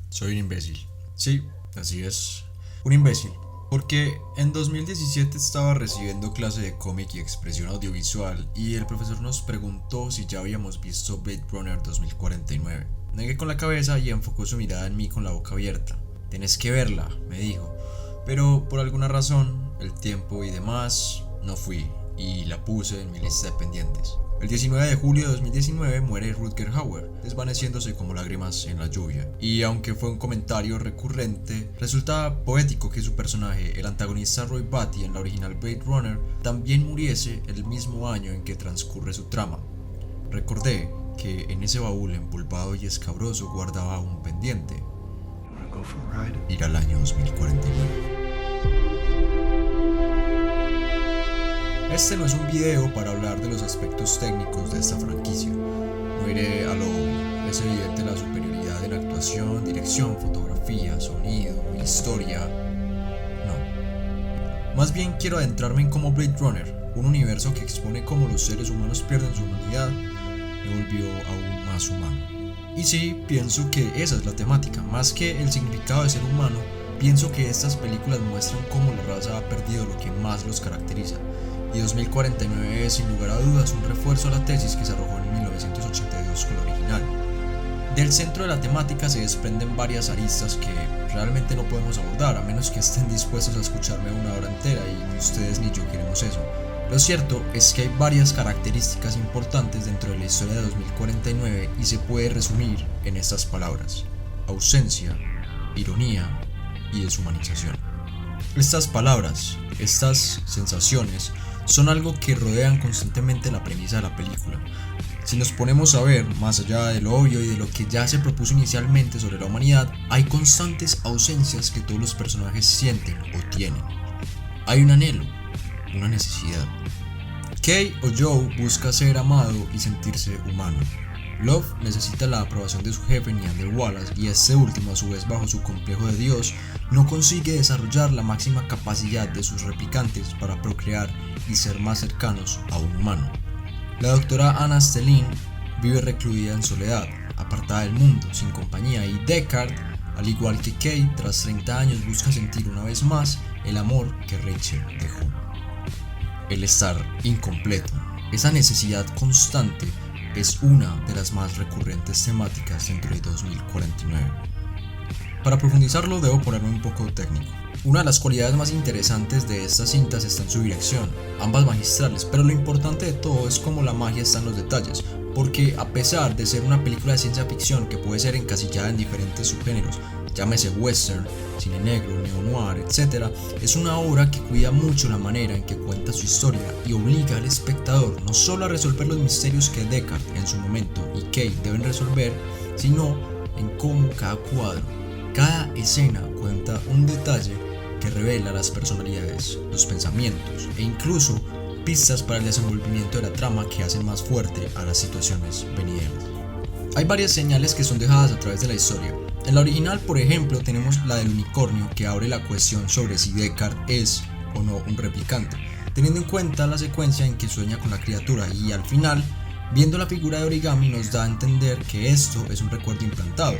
Soy un imbécil. Sí, así es. Un imbécil. Porque en 2017 estaba recibiendo clase de cómic y expresión audiovisual y el profesor nos preguntó si ya habíamos visto Blade Runner 2049. Negué con la cabeza y enfocó su mirada en mí con la boca abierta. Tenés que verla, me dijo. Pero por alguna razón, el tiempo y demás, no fui y la puse en mi lista de pendientes. El 19 de julio de 2019 muere Rutger Hauer, desvaneciéndose como lágrimas en la lluvia. Y aunque fue un comentario recurrente, resulta poético que su personaje, el antagonista Roy Batty en la original Blade Runner, también muriese el mismo año en que transcurre su trama. Recordé que en ese baúl empolvado y escabroso guardaba un pendiente: ir al año 2049. Este no es un video para hablar de los aspectos técnicos de esta franquicia. No iré a lo obvio. Es evidente la superioridad en actuación, dirección, fotografía, sonido, historia. No. Más bien quiero adentrarme en cómo Blade Runner, un universo que expone cómo los seres humanos pierden su humanidad, me volvió aún más humano. Y sí, pienso que esa es la temática. Más que el significado de ser humano, pienso que estas películas muestran cómo la raza ha perdido lo que más los caracteriza. Y 2049 es sin lugar a dudas un refuerzo a la tesis que se arrojó en 1982 con la original. Del centro de la temática se desprenden varias aristas que realmente no podemos abordar a menos que estén dispuestos a escucharme una hora entera, y ni ustedes ni yo queremos eso. Lo cierto es que hay varias características importantes dentro de la historia de 2049 y se puede resumir en estas palabras: ausencia, ironía y deshumanización. Estas palabras, estas sensaciones, son algo que rodean constantemente la premisa de la película. Si nos ponemos a ver más allá de lo obvio y de lo que ya se propuso inicialmente sobre la humanidad, hay constantes ausencias que todos los personajes sienten o tienen. Hay un anhelo, una necesidad. Kay o Joe busca ser amado y sentirse humano. Love necesita la aprobación de su jefe Neander Wallace, y este último, a su vez bajo su complejo de Dios, no consigue desarrollar la máxima capacidad de sus replicantes para procrear y ser más cercanos a un humano. La doctora Anna Stelling vive recluida en soledad, apartada del mundo, sin compañía, y Deckard, al igual que Kate, tras 30 años busca sentir una vez más el amor que Rachel dejó. El estar incompleto, esa necesidad constante, es una de las más recurrentes temáticas dentro de 2049. Para profundizarlo debo ponerme un poco técnico. Una de las cualidades más interesantes de estas cintas está en su dirección, ambas magistrales, pero lo importante de todo es cómo la magia está en los detalles, porque a pesar de ser una película de ciencia ficción que puede ser encasillada en diferentes subgéneros, llámese western, cine negro, neo-noir, etc., es una obra que cuida mucho la manera en que cuenta su historia y obliga al espectador no solo a resolver los misterios que Deckard en su momento y Kate deben resolver, sino en cómo cada cuadro, cada escena cuenta un detalle que revela las personalidades, los pensamientos e incluso pistas para el desenvolvimiento de la trama que hacen más fuerte a las situaciones venideras. Hay varias señales que son dejadas a través de la historia. En la original, por ejemplo, tenemos la del unicornio, que abre la cuestión sobre si Deckard es o no un replicante, teniendo en cuenta la secuencia en que sueña con la criatura, y al final, viendo la figura de origami, nos da a entender que esto es un recuerdo implantado.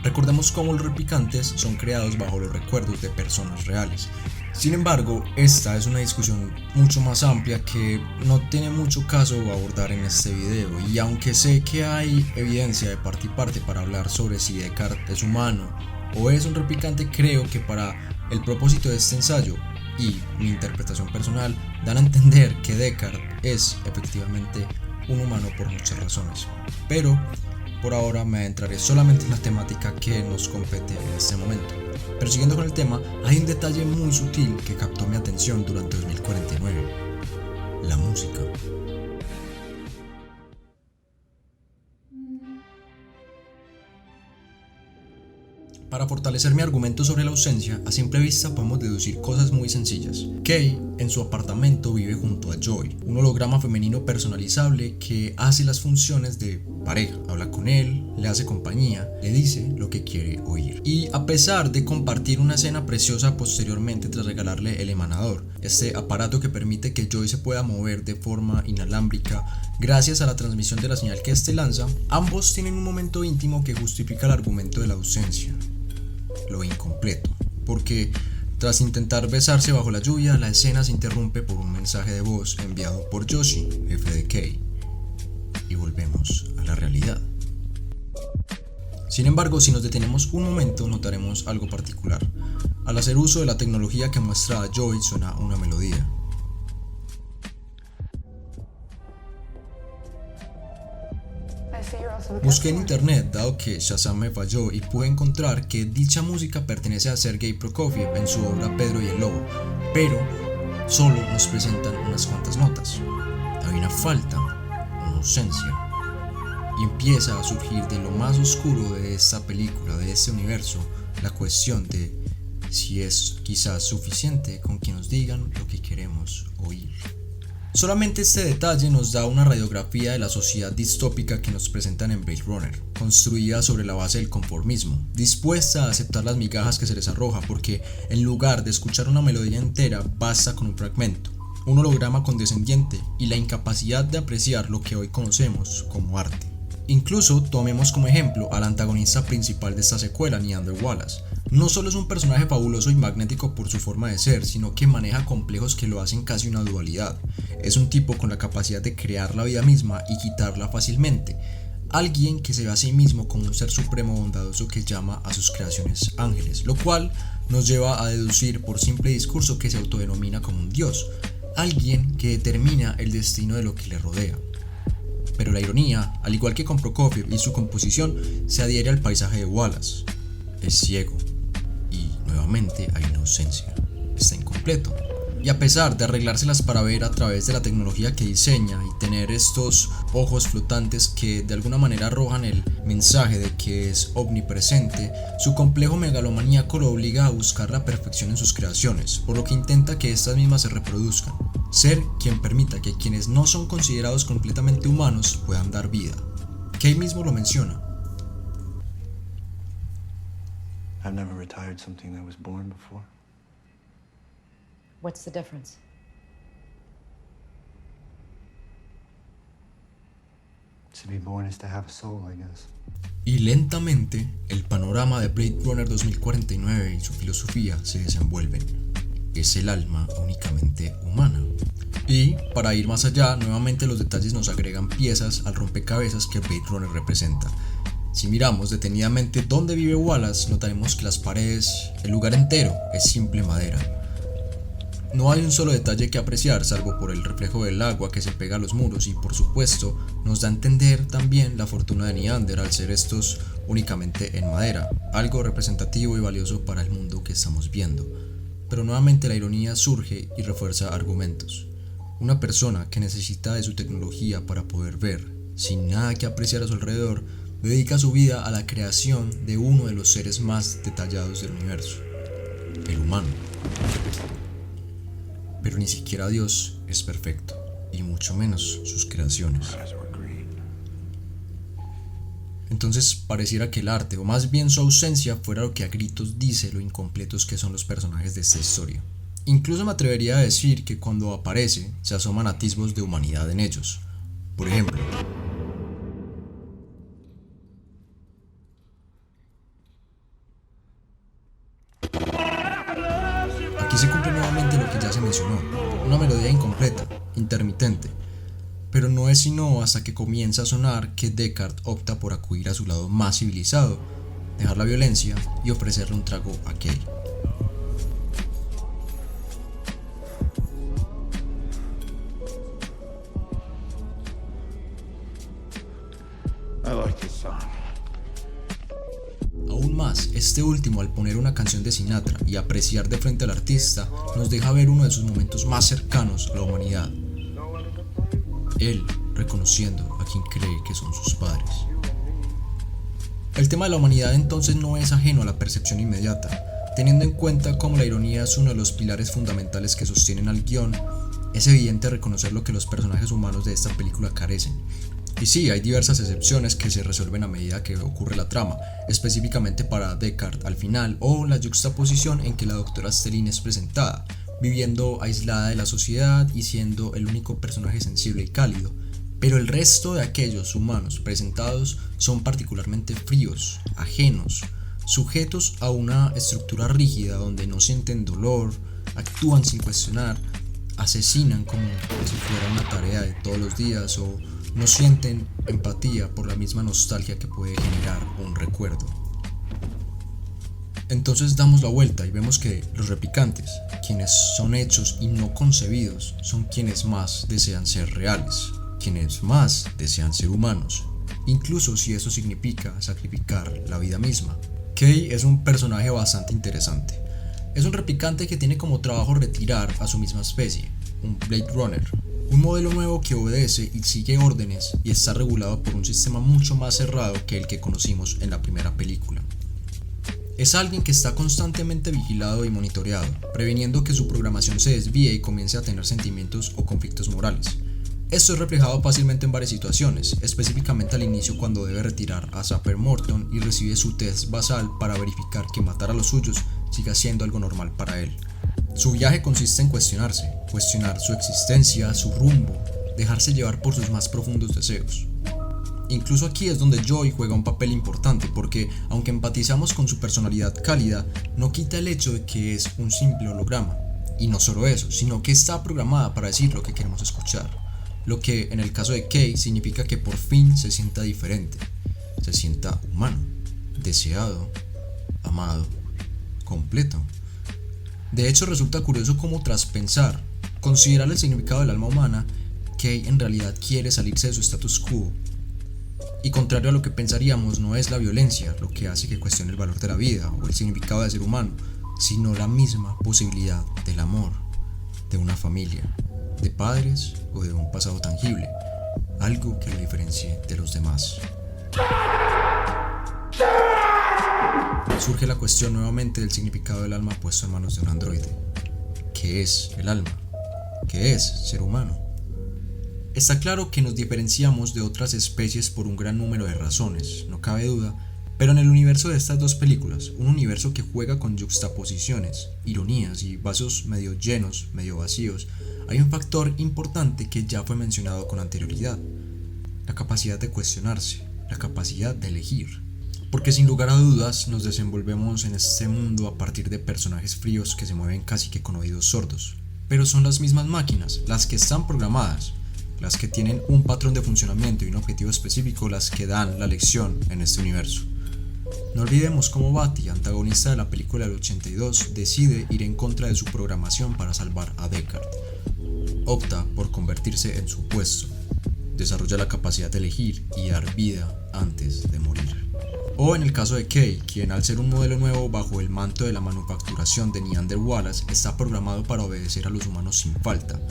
Recordemos cómo los replicantes son creados bajo los recuerdos de personas reales. Sin embargo, esta es una discusión mucho más amplia que no tiene mucho caso abordar en este video, y aunque sé que hay evidencia de parte y parte para hablar sobre si Deckard es humano o es un replicante, creo que para el propósito de este ensayo y mi interpretación personal dan a entender que Deckard es efectivamente un humano por muchas razones. Pero por ahora me adentraré solamente en la temática que nos compete en este momento. Pero siguiendo con el tema, hay un detalle muy sutil que captó mi atención durante 2049: la música. Para fortalecer mi argumento sobre la ausencia, a simple vista podemos deducir cosas muy sencillas. Kay, en su apartamento, vive junto a Joy, un holograma femenino personalizable que hace las funciones de pareja. Habla con él, le hace compañía, le dice lo que quiere oír. Y a pesar de compartir una escena preciosa posteriormente tras regalarle el emanador, este aparato que permite que Joy se pueda mover de forma inalámbrica gracias a la transmisión de la señal que este lanza, ambos tienen un momento íntimo que justifica el argumento de la ausencia. lo incompleto, porque tras intentar besarse bajo la lluvia, la escena se interrumpe por un mensaje de voz enviado por Yoshi, jefe de Kei, y volvemos a la realidad. Sin embargo, si nos detenemos un momento, notaremos algo particular. Al hacer uso de la tecnología que muestra a Joy, suena una melodía. Busqué en internet, dado que Shazam me falló, y pude encontrar que dicha música pertenece a Sergei Prokofiev en su obra Pedro y el Lobo, pero solo nos presentan unas cuantas notas. Hay una falta, una ausencia, y empieza a surgir de lo más oscuro de esta película, de este universo, la cuestión de si es quizás suficiente con que nos digan lo que queremos oír. Solamente este detalle nos da una radiografía de la sociedad distópica que nos presentan en Blade Runner, construida sobre la base del conformismo, dispuesta a aceptar las migajas que se les arroja porque en lugar de escuchar una melodía entera basta con un fragmento, un holograma condescendiente y la incapacidad de apreciar lo que hoy conocemos como arte. Incluso tomemos como ejemplo al antagonista principal de esta secuela, Niander Wallace. No solo es un personaje fabuloso y magnético por su forma de ser, sino que maneja complejos que lo hacen casi una dualidad. Es un tipo con la capacidad de crear la vida misma y quitarla fácilmente. Alguien que se ve a sí mismo como un ser supremo bondadoso que llama a sus creaciones ángeles, lo cual nos lleva a deducir por simple discurso que se autodenomina como un dios. Alguien que determina el destino de lo que le rodea. Pero la ironía, al igual que con Prokofiev y su composición, se adhiere al paisaje de Wallace. Es ciego y nuevamente hay una ausencia. Está incompleto. Y a pesar de arreglárselas para ver a través de la tecnología que diseña y tener estos ojos flotantes que de alguna manera arrojan el mensaje de que es omnipresente, su complejo megalomaníaco lo obliga a buscar la perfección en sus creaciones, por lo que intenta que estas mismas se reproduzcan. Ser quien permita que quienes no son considerados completamente humanos puedan dar vida. Kei mismo lo menciona. I've never retired something that was born before. What's the difference? To be born is to have a soul, I guess. Y lentamente, el panorama de Blade Runner 2049 y su filosofía se desenvuelven. Es el alma únicamente humana. Y, para ir más allá, nuevamente los detalles nos agregan piezas al rompecabezas que Blade Runner representa. Si miramos detenidamente dónde vive Wallace, notaremos que las paredes, el lugar entero, es simple madera. No hay un solo detalle que apreciar, salvo por el reflejo del agua que se pega a los muros y, por supuesto, nos da a entender también la fortuna de Niander al ser estos únicamente en madera, algo representativo y valioso para el mundo que estamos viendo. Pero nuevamente la ironía surge y refuerza argumentos. Una persona que necesita de su tecnología para poder ver, sin nada que apreciar a su alrededor, dedica su vida a la creación de uno de los seres más detallados del universo, el humano. Pero ni siquiera Dios es perfecto, y mucho menos sus creaciones. Entonces pareciera que el arte, o más bien su ausencia, fuera lo que a gritos dice lo incompletos que son los personajes de esta historia. Incluso me atrevería a decir que cuando aparece, se asoman atisbos de humanidad en ellos. Por ejemplo, aquí se cumple nuevamente lo que ya se mencionó, una melodía incompleta, intermitente, pero no es sino hasta que comienza a sonar que Deckard opta por acudir a su lado más civilizado, dejar la violencia y ofrecerle un trago a Kei. I like this song. Aún más, este último al poner una canción de Sinatra y apreciar de frente al artista, nos deja ver uno de sus momentos más cercanos a la humanidad. Él reconociendo a quien cree que son sus padres. El tema de la humanidad entonces no es ajeno a la percepción inmediata, teniendo en cuenta cómo la ironía es uno de los pilares fundamentales que sostienen al guión. Es evidente reconocer lo que los personajes humanos de esta película carecen. Y sí, hay diversas excepciones que se resuelven a medida que ocurre la trama, específicamente para Deckard al final, o la yuxtaposición en que la doctora Stelline es presentada, viviendo aislada de la sociedad y siendo el único personaje sensible y cálido. Pero el resto de aquellos humanos presentados son particularmente fríos, ajenos, sujetos a una estructura rígida donde no sienten dolor, actúan sin cuestionar, asesinan como si fuera una tarea de todos los días o no sienten empatía por la misma nostalgia que puede generar un recuerdo. Entonces damos la vuelta y vemos que los replicantes, quienes son hechos y no concebidos, son quienes más desean ser reales, quienes más desean ser humanos, incluso si eso significa sacrificar la vida misma. Kay es un personaje bastante interesante. Es un replicante que tiene como trabajo retirar a su misma especie, un Blade Runner, un modelo nuevo que obedece y sigue órdenes y está regulado por un sistema mucho más cerrado que el que conocimos en la primera película. Es alguien que está constantemente vigilado y monitoreado, previniendo que su programación se desvíe y comience a tener sentimientos o conflictos morales. Esto es reflejado fácilmente en varias situaciones, específicamente al inicio cuando debe retirar a Sapper Morton y recibe su test basal para verificar que matar a los suyos siga siendo algo normal para él. Su viaje consiste en cuestionarse, cuestionar su existencia, su rumbo, dejarse llevar por sus más profundos deseos. Incluso aquí es donde Joy juega un papel importante porque, aunque empatizamos con su personalidad cálida, no quita el hecho de que es un simple holograma. Y no solo eso, sino que está programada para decir lo que queremos escuchar. Lo que, en el caso de Kay, significa que por fin se sienta diferente, se sienta humano, deseado, amado, completo. De hecho, resulta curioso cómo tras pensar, considerar el significado del alma humana, Kay en realidad quiere salirse de su status quo. Y contrario a lo que pensaríamos, no es la violencia lo que hace que cuestione el valor de la vida o el significado de ser humano, sino la misma posibilidad del amor, de una familia, de padres o de un pasado tangible, algo que lo diferencie de los demás. Surge la cuestión nuevamente del significado del alma puesto en manos de un androide. ¿Qué es el alma? ¿Qué es ser humano? Está claro que nos diferenciamos de otras especies por un gran número de razones, no cabe duda, pero en el universo de estas dos películas, un universo que juega con yuxtaposiciones, ironías y vasos medio llenos, medio vacíos, hay un factor importante que ya fue mencionado con anterioridad: la capacidad de cuestionarse, la capacidad de elegir. Porque sin lugar a dudas nos desenvolvemos en este mundo a partir de personajes fríos que se mueven casi que con oídos sordos, pero son las mismas máquinas, las que están programadas, las que tienen un patrón de funcionamiento y un objetivo específico, las que dan la lección en este universo. No olvidemos cómo Batty, antagonista de la película del 82, decide ir en contra de su programación para salvar a Deckard. Opta por convertirse en su puesto, desarrolla la capacidad de elegir y dar vida antes de morir. O en el caso de Kay, quien al ser un modelo nuevo bajo el manto de la manufacturación de Neander Wallace está programado para obedecer a los humanos sin falta,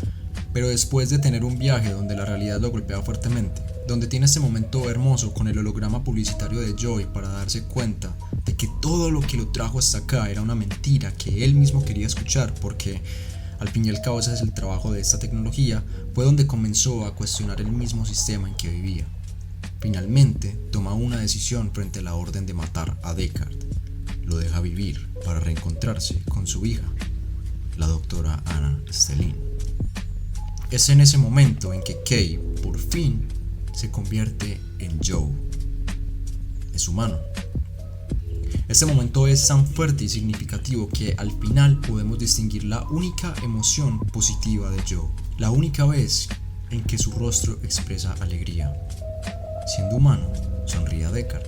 pero después de tener un viaje donde la realidad lo golpea fuertemente, donde tiene este momento hermoso con el holograma publicitario de Joy para darse cuenta de que todo lo que lo trajo hasta acá era una mentira que él mismo quería escuchar, porque al fin y al cabo ese es el trabajo de esta tecnología, fue donde comenzó a cuestionar el mismo sistema en que vivía. Finalmente toma una decisión frente a la orden de matar a Deckard. Lo deja vivir para reencontrarse con su hija, la doctora Anna Stelline. Es en ese momento en que Kay, por fin, se convierte en Joe. Es humano. Este momento es tan fuerte y significativo que al final podemos distinguir la única emoción positiva de Joe, la única vez en que su rostro expresa alegría. Siendo humano, sonríe a Deckard,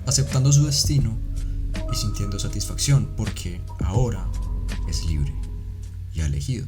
aceptando su destino y sintiendo satisfacción porque ahora es libre y ha elegido.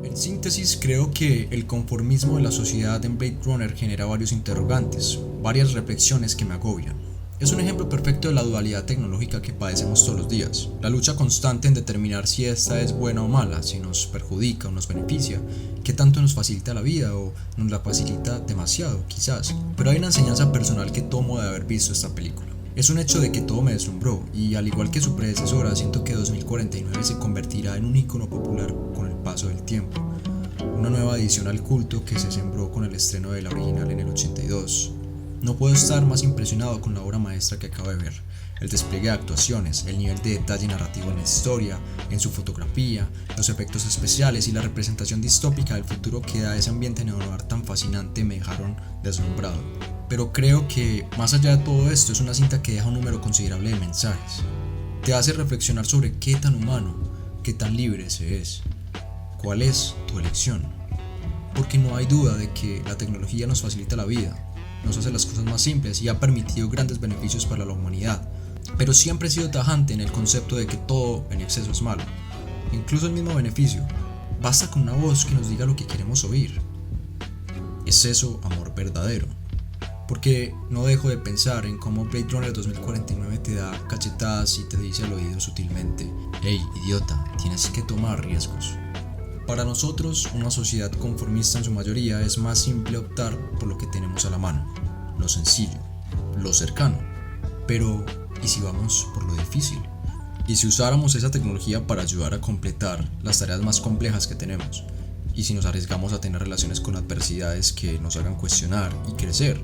En síntesis, creo que el conformismo de la sociedad en Blade Runner genera varios interrogantes, varias reflexiones que me agobian. Es un ejemplo perfecto de la dualidad tecnológica que padecemos todos los días, la lucha constante en determinar si esta es buena o mala, si nos perjudica o nos beneficia, qué tanto nos facilita la vida o nos la facilita demasiado, quizás. Pero hay una enseñanza personal que tomo de haber visto esta película. Es un hecho de que todo me deslumbró y, al igual que su predecesora, siento que 2049 se convertirá en un icono popular con el paso del tiempo. Una nueva adición al culto que se sembró con el estreno de la original en el 82. No puedo estar más impresionado con la obra maestra que acabo de ver. El despliegue de actuaciones, el nivel de detalle narrativo en la historia, en su fotografía, los efectos especiales y la representación distópica del futuro que da ese ambiente neonoir tan fascinante me dejaron deslumbrado. Pero creo que más allá de todo esto es una cinta que deja un número considerable de mensajes. Te hace reflexionar sobre qué tan humano, qué tan libre se es. ¿Cuál es tu elección? Porque no hay duda de que la tecnología nos facilita la vida, nos hace las cosas más simples y ha permitido grandes beneficios para la humanidad. Pero siempre he sido tajante en el concepto de que todo en exceso es malo. Incluso el mismo beneficio. Basta con una voz que nos diga lo que queremos oír. ¿Es eso amor verdadero? Porque no dejo de pensar en cómo Blade Runner 2049 te da cachetadas y te dice al oído sutilmente: hey, idiota, tienes que tomar riesgos. Para nosotros, una sociedad conformista en su mayoría, es más simple optar por lo que tenemos a la mano, lo sencillo, lo cercano. Pero, ¿y si vamos por lo difícil? ¿Y si usáramos esa tecnología para ayudar a completar las tareas más complejas que tenemos? ¿Y si nos arriesgamos a tener relaciones con adversidades que nos hagan cuestionar y crecer?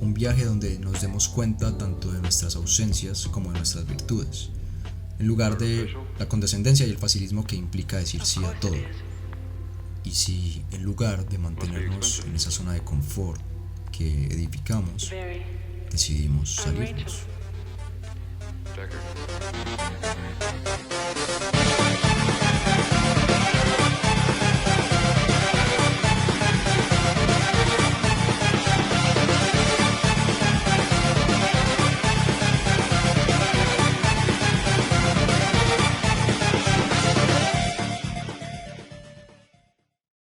Un viaje donde nos demos cuenta tanto de nuestras ausencias como de nuestras virtudes, en lugar de la condescendencia y el facilismo que implica decir sí a todo. Y si, en lugar de mantenernos en esa zona de confort que edificamos, decidimos salirnos. Deckard.